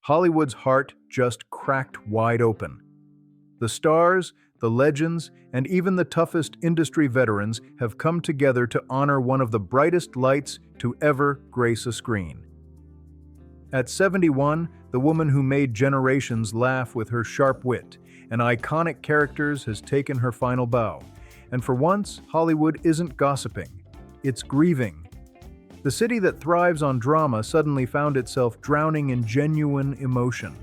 Hollywood's heart just cracked wide open. The stars, the legends, and even the toughest industry veterans have come together to honor one of the brightest lights to ever grace a screen. At 71, the woman who made generations laugh with her sharp wit and iconic characters has taken her final bow. And for once, Hollywood isn't gossiping, it's grieving. The city that thrives on drama suddenly found itself drowning in genuine emotion.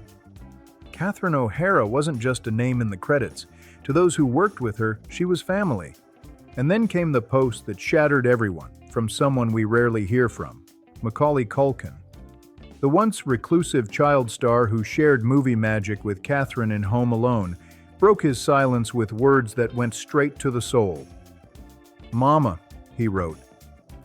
CatherineOHara wasn't just a name in the credits. To those who worked with her, she was family. And then came the post that shattered everyone, from someone we rarely hear from, Macaulay Culkin. The once reclusive child star who shared movie magic with Catherine in Home Alone broke his silence with words that went straight to the soul. "Mama," he wrote,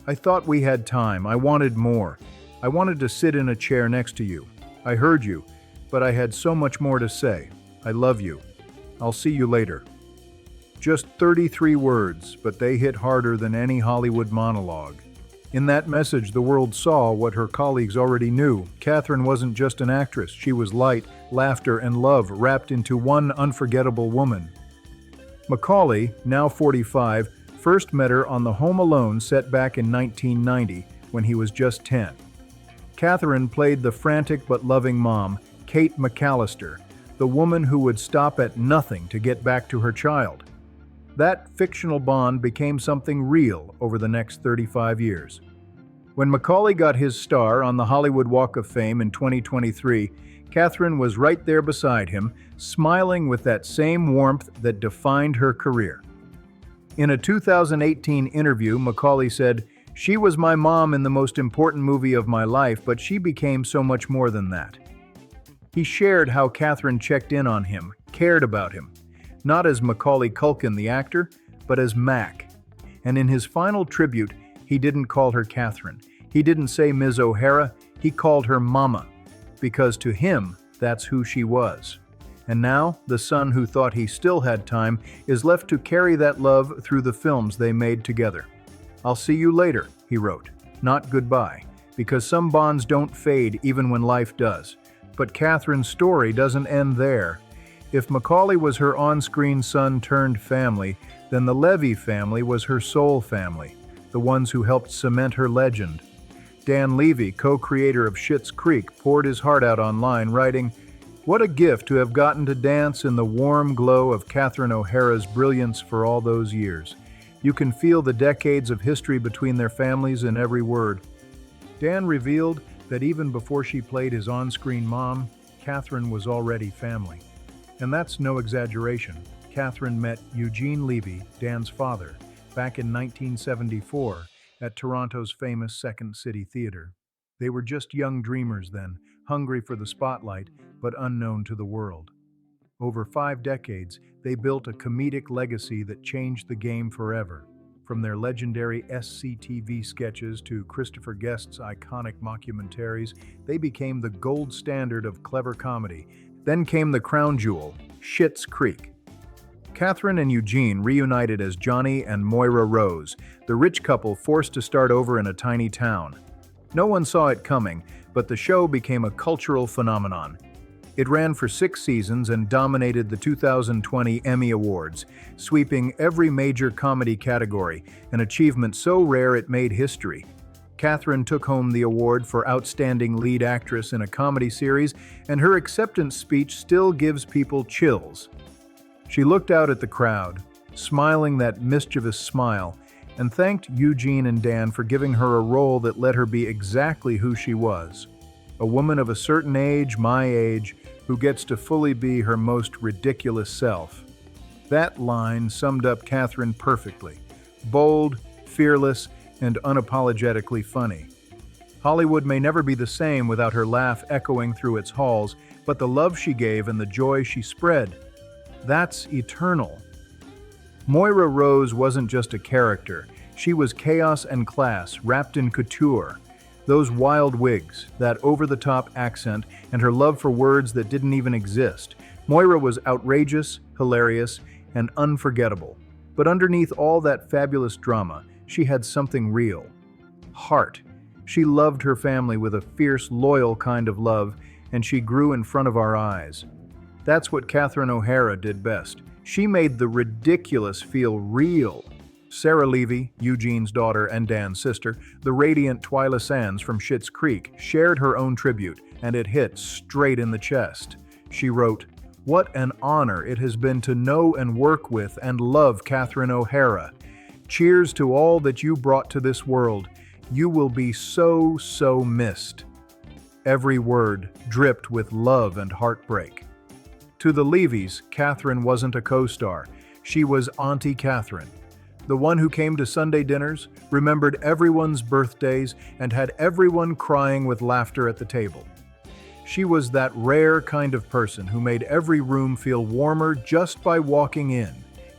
"I thought we had time. I wanted more. I wanted to sit in a chair next to you. I heard you, but I had so much more to say. I love you. I'll see you later." Just 33 words, but they hit harder than any Hollywood monologue. In that message, the world saw what her colleagues already knew. Catherine wasn't just an actress. She was light, laughter, and love wrapped into one unforgettable woman. Macaulay, now 45, first met her on the Home Alone set back in 1990 when he was just 10. Catherine played the frantic but loving mom, Kate McAllister, the woman who would stop at nothing to get back to her child. That fictional bond became something real over the next 35 years. When Macaulay got his star on the Hollywood Walk of Fame in 2023, Catherine was right there beside him, smiling with that same warmth that defined her career. In a 2018 interview, Macaulay said, "She was my mom in the most important movie of my life, but she became so much more than that." He shared how Catherine checked in on him, cared about him, not as Macaulay Culkin the actor, but as Mac. And in his final tribute, he didn't call her Catherine. He didn't say Ms. O'Hara, he called her Mama, because to him, that's who she was. And now, the son who thought he still had time is left to carry that love through the films they made together. "I'll see you later," he wrote, not goodbye, because some bonds don't fade even when life does. But Catherine's story doesn't end there. If Macaulay was her on-screen son turned family, then the Levy family was her soul family, the ones who helped cement her legend. Dan Levy, co-creator of Schitt's Creek, poured his heart out online, writing, "What a gift to have gotten to dance in the warm glow of CatherineOHara's brilliance for all those years. You can feel the decades of history between their families in every word." Dan revealed that even before she played his on-screen mom, Catherine was already family. And that's no exaggeration. Catherine met Eugene Levy, Dan's father, back in 1974 at Toronto's famous Second City Theatre. They were just young dreamers then, hungry for the spotlight, but unknown to the world. Over 5 decades, they built a comedic legacy that changed the game forever. From their legendary SCTV sketches to Christopher Guest's iconic mockumentaries, they became the gold standard of clever comedy. Then came the crown jewel, Schitt's Creek. Catherine and Eugene reunited as Johnny and Moira Rose, the rich couple forced to start over in a tiny town. No one saw it coming, but the show became a cultural phenomenon. It ran for 6 seasons and dominated the 2020 Emmy Awards, sweeping every major comedy category, an achievement so rare it made history. Catherine took home the award for Outstanding Lead Actress in a Comedy Series, and her acceptance speech still gives people chills. She looked out at the crowd, smiling that mischievous smile, and thanked Eugene and Dan for giving her a role that let her be exactly who she was. A woman of a certain age, my age, who gets to fully be her most ridiculous self. That line summed up Catherine perfectly. Bold, fearless, and unapologetically funny. Hollywood may never be the same without her laugh echoing through its halls, but the love she gave and the joy she spread, that's eternal. Moira Rose wasn't just a character. She was chaos and class, wrapped in couture. Those wild wigs, that over-the-top accent, and her love for words that didn't even exist. Moira was outrageous, hilarious, and unforgettable. But underneath all that fabulous drama, she had something real. Heart. She loved her family with a fierce, loyal kind of love, and she grew in front of our eyes. That's what CatherineOHara did best. She made the ridiculous feel real. Sarah Levy, Eugene's daughter and Dan's sister, the radiant Twyla Sands from Schitt's Creek, shared her own tribute, and it hit straight in the chest. She wrote, "What an honor it has been to know and work with and love CatherineOHara. Cheers to all that you brought to this world. You will be so, so missed." Every word dripped with love and heartbreak. To the Levys, Catherine wasn't a co-star. She was Auntie Catherine. The one who came to Sunday dinners, remembered everyone's birthdays, and had everyone crying with laughter at the table. She was that rare kind of person who made every room feel warmer just by walking in.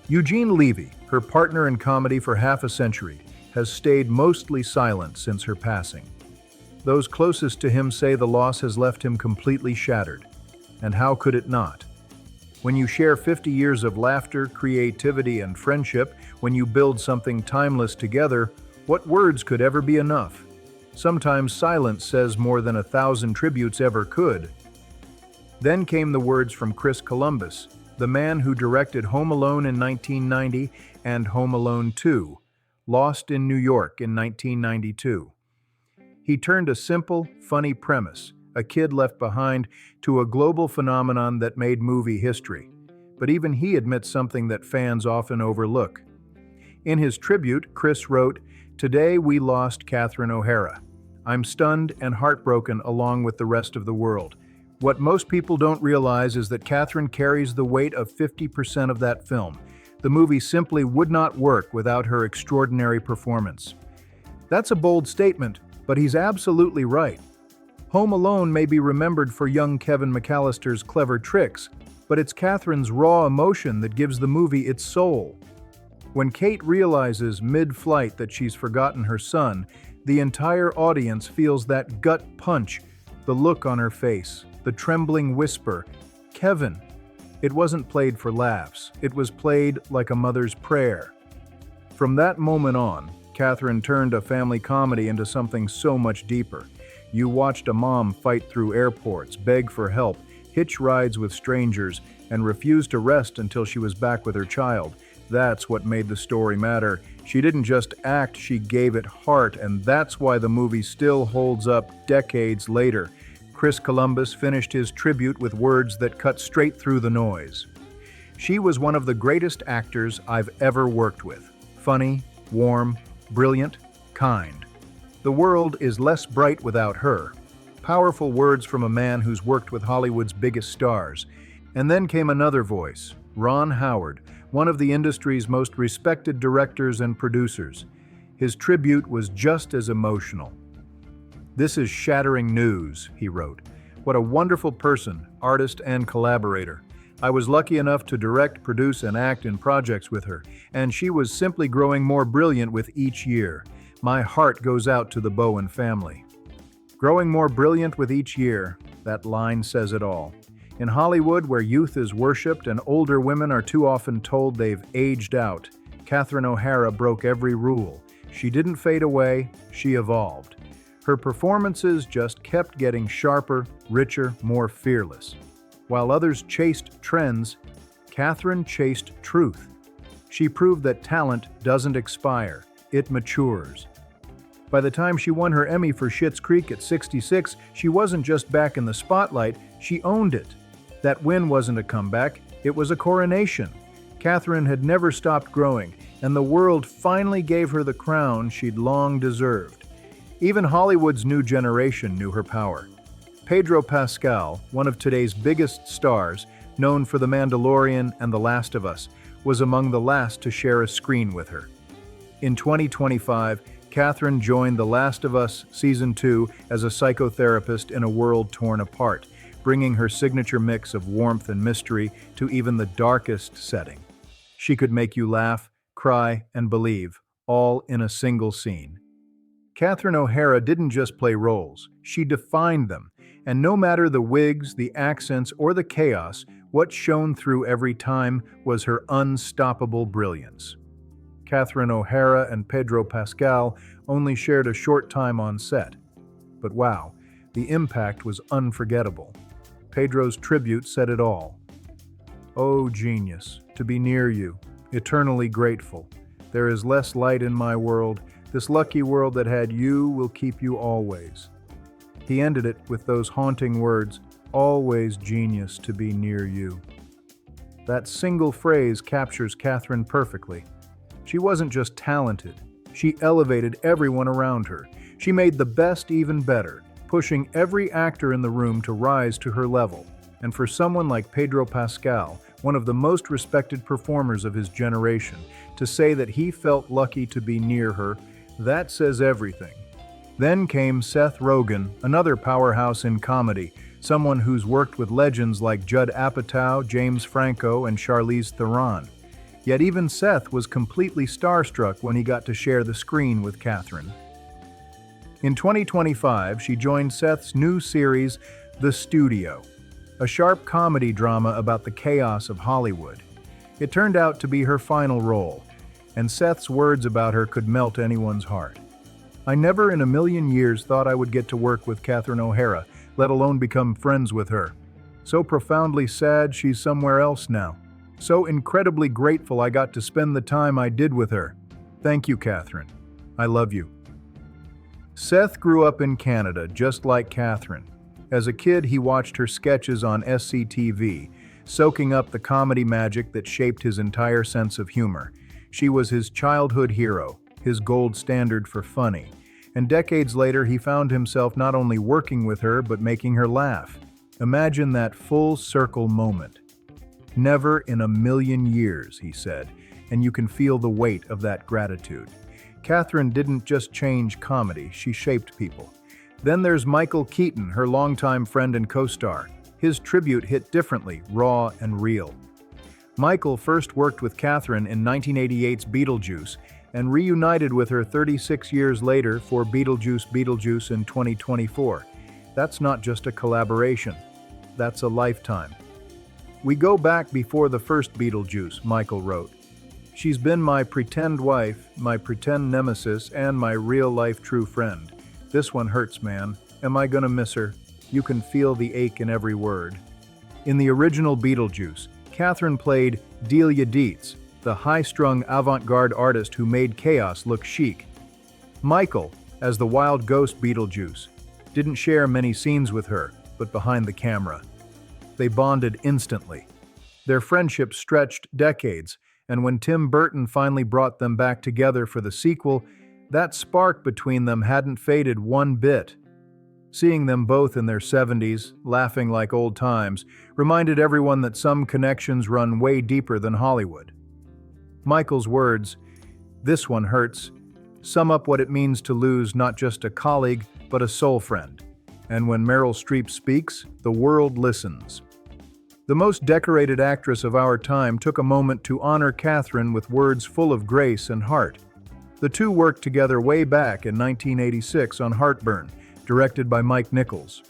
Eugene Levy, her partner in comedy for half a century, has stayed mostly silent since her passing. Those closest to him say the loss has left him completely shattered. And how could it not? When you share 50 years of laughter, creativity, and friendship, when you build something timeless together, what words could ever be enough? Sometimes silence says more than 1,000 tributes ever could. Then came the words from Chris Columbus, the man who directed Home Alone in 1990 and Home Alone 2, Lost in New York in 1992. He turned a simple, funny premise, a kid left behind, to a global phenomenon that made movie history. But even he admits something that fans often overlook. In his tribute, Chris wrote, "Today we lost CatherineOHara. I'm stunned and heartbroken along with the rest of the world. What most people don't realize is that Catherine carries the weight of 50% of that film. The movie simply would not work without her extraordinary performance." That's a bold statement, but he's absolutely right. Home Alone may be remembered for young Kevin McAllister's clever tricks, but it's Catherine's raw emotion that gives the movie its soul. When Kate realizes mid-flight that she's forgotten her son, the entire audience feels that gut punch, the look on her face, the trembling whisper, "Kevin." It wasn't played for laughs. It was played like a mother's prayer. From that moment on, Catherine turned a family comedy into something so much deeper. You watched a mom fight through airports, beg for help, hitch rides with strangers, and refuse to rest until she was back with her child. That's what made the story matter. She didn't just act, she gave it heart, and that's why the movie still holds up decades later. Chris Columbus finished his tribute with words that cut straight through the noise. "She was one of the greatest actors I've ever worked with. Funny, warm, brilliant, kind. The world is less bright without her." Powerful words from a man who's worked with Hollywood's biggest stars. And then came another voice, Ron Howard, one of the industry's most respected directors and producers. His tribute was just as emotional. "This is shattering news," he wrote. "What a wonderful person, artist, and collaborator. I was lucky enough to direct, produce, and act in projects with her, and she was simply growing more brilliant with each year. My heart goes out to the Bowen family." Growing more brilliant with each year, that line says it all. In Hollywood, where youth is worshipped and older women are too often told they've aged out, CatherineOHara broke every rule. She didn't fade away, she evolved. Her performances just kept getting sharper, richer, more fearless. While others chased trends, Catherine chased truth. She proved that talent doesn't expire, it matures. By the time she won her Emmy for Schitt's Creek at 66, she wasn't just back in the spotlight, she owned it. That win wasn't a comeback, it was a coronation. Catherine had never stopped growing, and the world finally gave her the crown she'd long deserved. Even Hollywood's new generation knew her power. Pedro Pascal, one of today's biggest stars, known for The Mandalorian and The Last of Us, was among the last to share a screen with her. In 2025, Catherine joined The Last of Us Season 2 as a psychotherapist in a world torn apart, bringing her signature mix of warmth and mystery to even the darkest setting. She could make you laugh, cry, and believe, all in a single scene. CatherineOHara didn't just play roles, she defined them, and no matter the wigs, the accents, or the chaos, what shone through every time was her unstoppable brilliance. CatherineOHara and Pedro Pascal only shared a short time on set. But wow, The impact was unforgettable. Pedro's tribute said it all. "Oh, genius, to be near you, eternally grateful. There is less light in my world. This lucky world that had you will keep you always." He ended it with those haunting words, "Always genius to be near you." That single phrase captures Catherine perfectly. She wasn't just talented, she elevated everyone around her. She made the best even better, pushing every actor in the room to rise to her level. And for someone like Pedro Pascal, one of the most respected performers of his generation, to say that he felt lucky to be near her, that says everything. Then came Seth Rogen, another powerhouse in comedy, someone who's worked with legends like Judd Apatow, James Franco, and Charlize Theron. Yet even Seth was completely starstruck when he got to share the screen with Catherine. In 2025, she joined Seth's new series, The Studio, a sharp comedy drama about the chaos of Hollywood. It turned out to be her final role, and Seth's words about her could melt anyone's heart. "I never in a million years thought I would get to work with CatherineOHara, let alone become friends with her. So profoundly sad she's somewhere else now. So incredibly grateful I got to spend the time I did with her. Thank you, Catherine. I love you." Seth grew up in Canada, just like Catherine. As a kid, he watched her sketches on SCTV, soaking up the comedy magic that shaped his entire sense of humor. She was his childhood hero, his gold standard for funny. And decades later, he found himself not only working with her, but making her laugh. Imagine that full circle moment. "Never in a million years," he said, and you can feel the weight of that gratitude. Catherine didn't just change comedy, she shaped people. Then there's Michael Keaton, her longtime friend and co-star. His tribute hit differently, raw and real. Michael first worked with Catherine in 1988's Beetlejuice and reunited with her 36 years later for Beetlejuice in 2024. That's not just a collaboration, that's a lifetime. "We go back before the first Beetlejuice," Michael wrote. "She's been my pretend wife, my pretend nemesis, and my real-life true friend. This one hurts, man. Am I gonna miss her? You can feel the ache in every word." In the original Beetlejuice, Catherine played Delia Dietz, the high-strung avant-garde artist who made chaos look chic. Michael, as the wild ghost Beetlejuice, didn't share many scenes with her, but behind the camera. They bonded instantly. Their friendship stretched decades, and when Tim Burton finally brought them back together for the sequel, that spark between them hadn't faded one bit. Seeing them both in their 70s, laughing like old times, reminded everyone that some connections run way deeper than Hollywood. Michael's words, "This one hurts," sum up what it means to lose not just a colleague, but a soul friend. And when Meryl Streep speaks, the world listens. The most decorated actress of our time took a moment to honor Catherine with words full of grace and heart. The two worked together way back in 1986 on Heartburn, directed by Mike Nichols.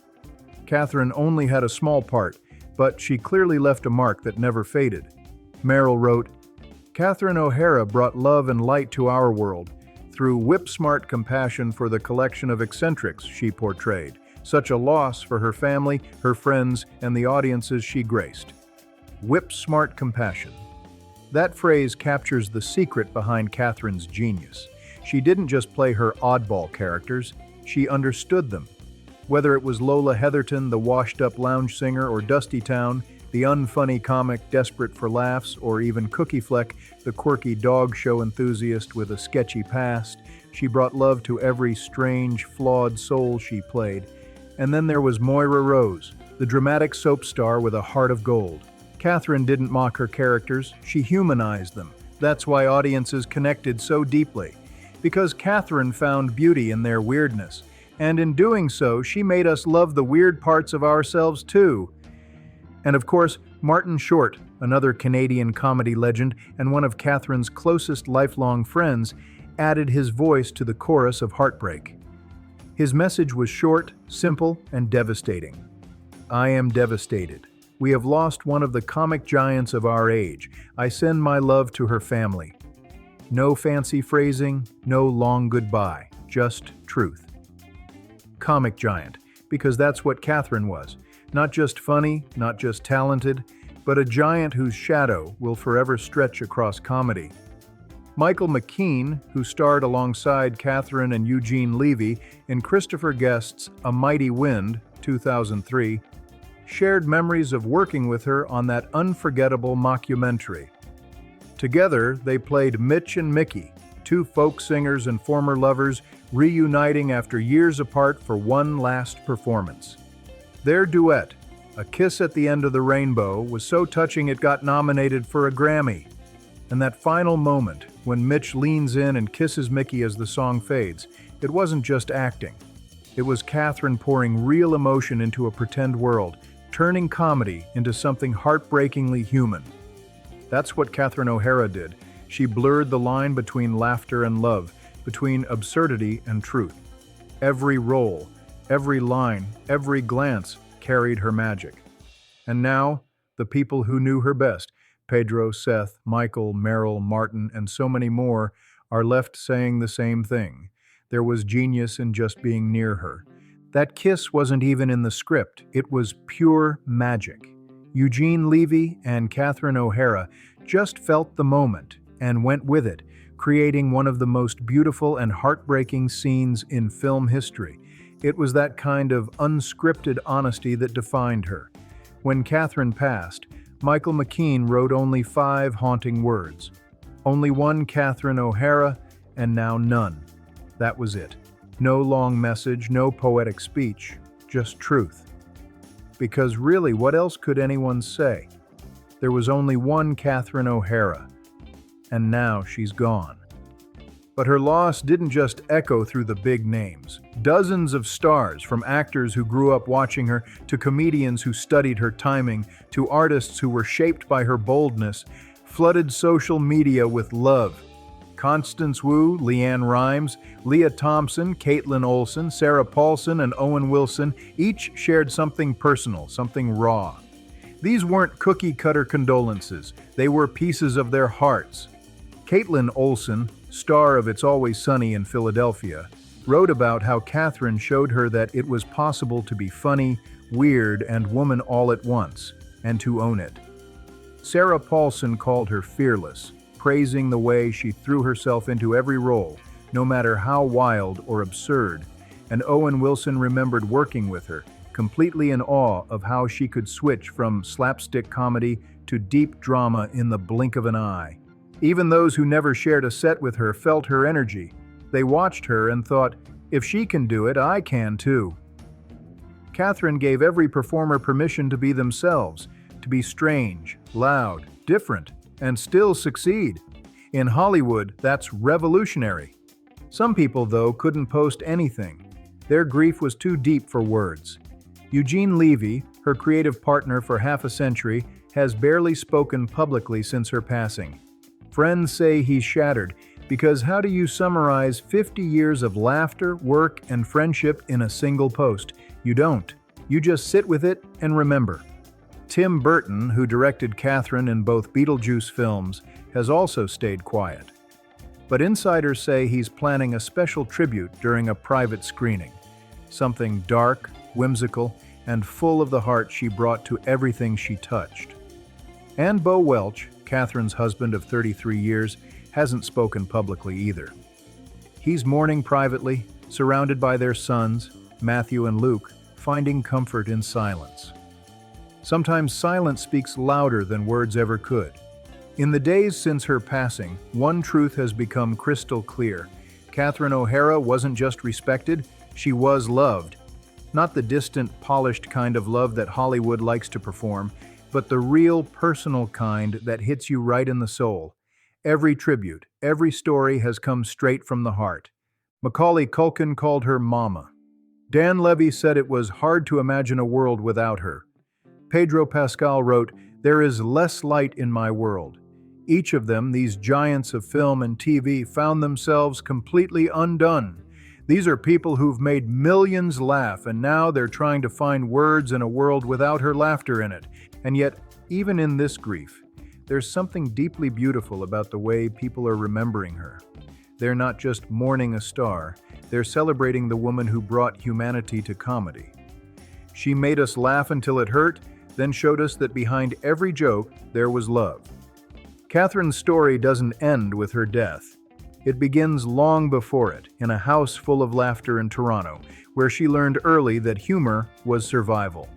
Catherine only had a small part, but she clearly left a mark that never faded. Meryl wrote, "CatherineOHara brought love and light to our world through whip-smart compassion for the collection of eccentrics she portrayed. Such a loss for her family, her friends, and the audiences she graced." Whip-smart compassion. That phrase captures the secret behind Catherine's genius. She didn't just play her oddball characters, she understood them. Whether it was Lola Heatherton, the washed-up lounge singer, or Dusty Town, the unfunny comic desperate for laughs, or even Cookie Fleck, the quirky dog show enthusiast with a sketchy past, she brought love to every strange, flawed soul she played. And then there was Moira Rose, the dramatic soap star with a heart of gold. Catherine didn't mock her characters, she humanized them. That's why audiences connected so deeply. Because Catherine found beauty in their weirdness. And in doing so, she made us love the weird parts of ourselves too. And of course, Martin Short, another Canadian comedy legend and one of Catherine's closest lifelong friends, added his voice to the chorus of heartbreak. His message was short, simple, and devastating. "I am devastated. We have lost one of the comic giants of our age. I send my love to her family." No fancy phrasing, no long goodbye, just truth. Comic giant. because that's what Catherine was. Not just funny, not just talented, but a giant whose shadow will forever stretch across comedy. Michael McKean, who starred alongside Catherine and Eugene Levy in Christopher Guest's A Mighty Wind, 2003, shared memories of working with her on that unforgettable mockumentary. Together, they played Mitch and Mickey, two folk singers and former lovers reuniting after years apart for one last performance. Their duet, A Kiss at the End of the Rainbow, was so touching it got nominated for a Grammy. And that final moment, when Mitch leans in and kisses Mickey as the song fades, it wasn't just acting. It was Catherine pouring real emotion into a pretend world, turning comedy into something heartbreakingly human. That's what CatherineOHara did. She blurred the line between laughter and love, between absurdity and truth. Every role, every line, every glance carried her magic. And now, the people who knew her best, Pedro, Seth, Michael, Meryl, Martin, and so many more, are left saying the same thing. There was genius in just being near her. That kiss wasn't even in the script, it was pure magic. Eugene Levy and CatherineOHara just felt the moment and went with it, creating one of the most beautiful and heartbreaking scenes in film history. It was that kind of unscripted honesty that defined her. When Catherine passed, Michael McKean wrote only 5 haunting words. Only one CatherineOHara, and now none. That was it. No long message, no poetic speech, just truth. Because really, what else could anyone say? There was only one CatherineOHara, and now she's gone. But her loss didn't just echo through the big names. Dozens of stars, from actors who grew up watching her, to comedians who studied her timing, to artists who were shaped by her boldness, flooded social media with love. Constance Wu, Leanne Rimes, Leah Thompson, Caitlin Olsen, Sarah Paulson, and Owen Wilson each shared something personal, something raw. These weren't cookie-cutter condolences. They were pieces of their hearts. Caitlin Olsen, star of It's Always Sunny in Philadelphia, wrote about how Catherine showed her that it was possible to be funny, weird, and woman all at once, and to own it. Sarah Paulson called her fearless, praising the way she threw herself into every role, no matter how wild or absurd, and Owen Wilson remembered working with her, completely in awe of how she could switch from slapstick comedy to deep drama in the blink of an eye. Even those who never shared a set with her felt her energy. They watched her and thought, if she can do it, I can too. Catherine gave every performer permission to be themselves, to be strange, loud, different, and still succeed. In Hollywood, that's revolutionary. Some people, though, couldn't post anything. Their grief was too deep for words. Eugene Levy, her creative partner for half a century, has barely spoken publicly since her passing. Friends say he's shattered, because how do you summarize 50 years of laughter, work, and friendship in a single post? You don't. You just sit with it and remember. Tim Burton, who directed Catherine in both Beetlejuice films, has also stayed quiet. But insiders say he's planning a special tribute during a private screening. Something dark, whimsical, and full of the heart she brought to everything she touched. And Bo Welch, Catherine's husband of 33 years, hasn't spoken publicly either. He's mourning privately, surrounded by their sons, Matthew and Luke, finding comfort in silence. Sometimes silence speaks louder than words ever could. In the days since her passing, one truth has become crystal clear. CatherineOHara wasn't just respected, she was loved. Not the distant, polished kind of love that Hollywood likes to perform, but the real, personal kind that hits you right in the soul. Every tribute, every story has come straight from the heart. Macaulay Culkin called her Mama. Dan Levy said it was hard to imagine a world without her. Pedro Pascal wrote, "There is less light in my world." Each of them, these giants of film and TV, found themselves completely undone. These are people who've made millions laugh, and now they're trying to find words in a world without her laughter in it. And yet, even in this grief, there's something deeply beautiful about the way people are remembering her. They're not just mourning a star, they're celebrating the woman who brought humanity to comedy. She made us laugh until it hurt, then showed us that behind every joke there was love. Catherine's story doesn't end with her death. It begins long before it, in a house full of laughter in Toronto, where she learned early that humor was survival.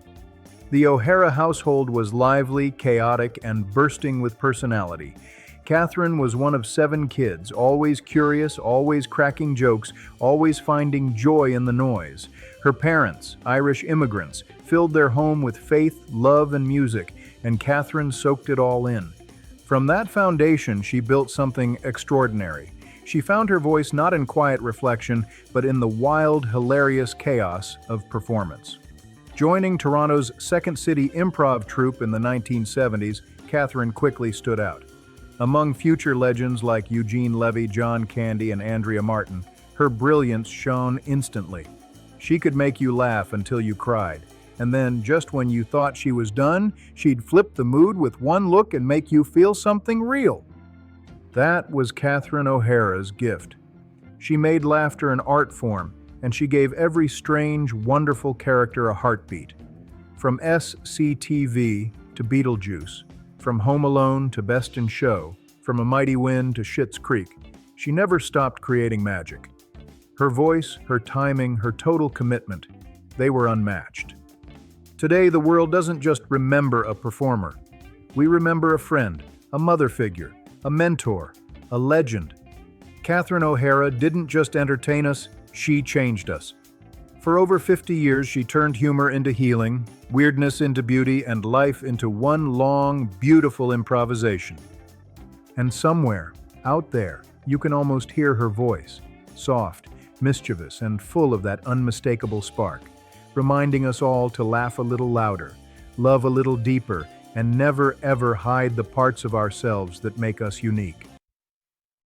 The O'Hara household was lively, chaotic, and bursting with personality. Catherine was one of 7 kids, always curious, always cracking jokes, always finding joy in the noise. Her parents, Irish immigrants, filled their home with faith, love, and music, and Catherine soaked it all in. From that foundation, she built something extraordinary. She found her voice not in quiet reflection, but in the wild, hilarious chaos of performance. Joining Toronto's Second City improv troupe in the 1970s, Catherine quickly stood out. Among future legends like Eugene Levy, John Candy, and Andrea Martin, her brilliance shone instantly. She could make you laugh until you cried, and then, just when you thought she was done, she'd flip the mood with one look and make you feel something real. That was CatherineOHara's gift. She made laughter an art form, and she gave every strange, wonderful character a heartbeat. From SCTV to Beetlejuice, from Home Alone to Best in Show, from A Mighty Wind to Schitt's Creek, she never stopped creating magic. Her voice, her timing, her total commitment, they were unmatched. Today, the world doesn't just remember a performer. We remember a friend, a mother figure, a mentor, a legend. CatherineOHara didn't just entertain us, she changed us. For over 50 years, she turned humor into healing, weirdness into beauty, and life into one long, beautiful improvisation. And somewhere, out there, you can almost hear her voice, soft, mischievous, and full of that unmistakable spark, reminding us all to laugh a little louder, love a little deeper, and never ever hide the parts of ourselves that make us unique.